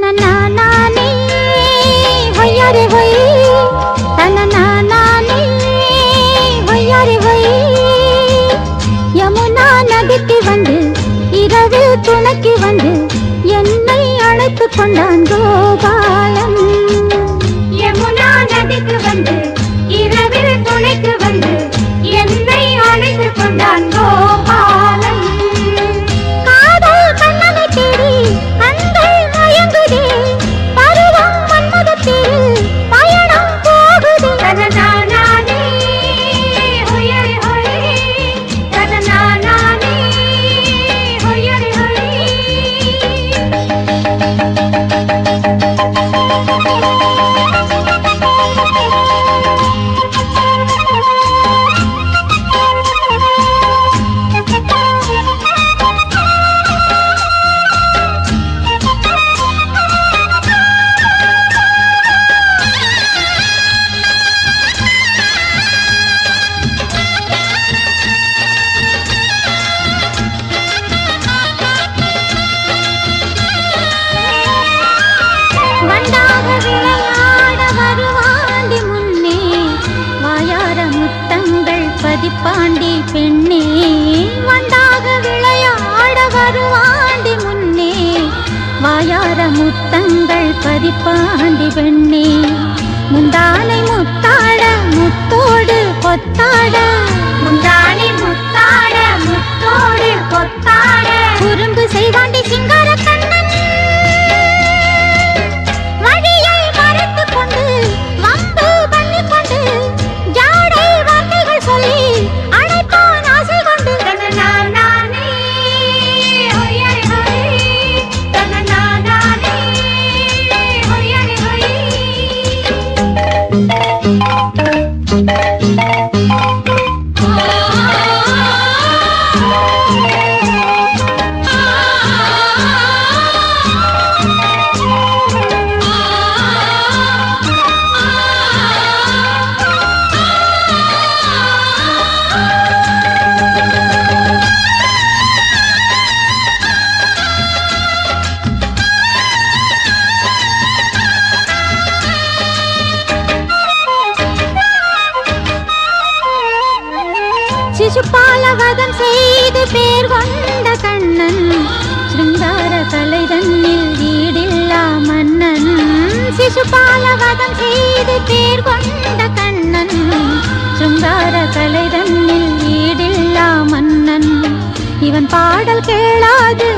தனநானே ஹொய்யாரே ஹொய் தனநானே ஹொய்யாரே ஹொய் யமுனா நதிக்கு வந்து இரவில் துணைக்கு வந்து என்னை அழைத்து கொண்டான் கோபாலன். யமுனா நதிக்கு வந்து இரவில் துணைக்கு வந்து என்னை அழைத்து கொண்டான் கோபாலன். காதல் கண்ணனை தேடி கண்கள் மயங்குதே பருவம் மன்மதத்தில் பயணம் போகுதே. தனநானே ஹொய்யாரே ஹொய் தனநானே ஹொய்யாரே ஹொய். வண்டாக விளையாட வருவாண்டி முன்னே வாயார முத்தங்கள் பதிப்பாண்டி பெண்ணே. வண்டாக விளையாட வருவாண்டி முன்னே வாயார முத்தங்கள் பதிப்பாண்டி பெண்ணே. முந்தானை முத்தாட முத்தோடு கொத்தாட முந்தானை முத்தாட முத்தோடு கொத்தாட குறும்பு செய்தாண்டி சிங்கார கண்ணன். வழியை மறைத்துக் கொண்டு வம்பு பண்ணிக் கொண்டு ஜாடை வார்த்தைகள் சொல்லி அழைப்பான் ஆசை கொண்டு. தனநானே ஹொய்யாரே ஹொய் தனநானே ஹொய்யாரே ஹொய். சிசுபாலவதம் செய்து பேர் கொண்ட கண்ணன் சிருங்கார கலை தன்னில் ஈடில்லா மன்னன். சிசுபாலவதம் செய்து பேர் கொண்ட கண்ணன் சிருங்கார கலை தன்னில் ஈடில்லா மன்னன். இவன் பாடல் கேளாது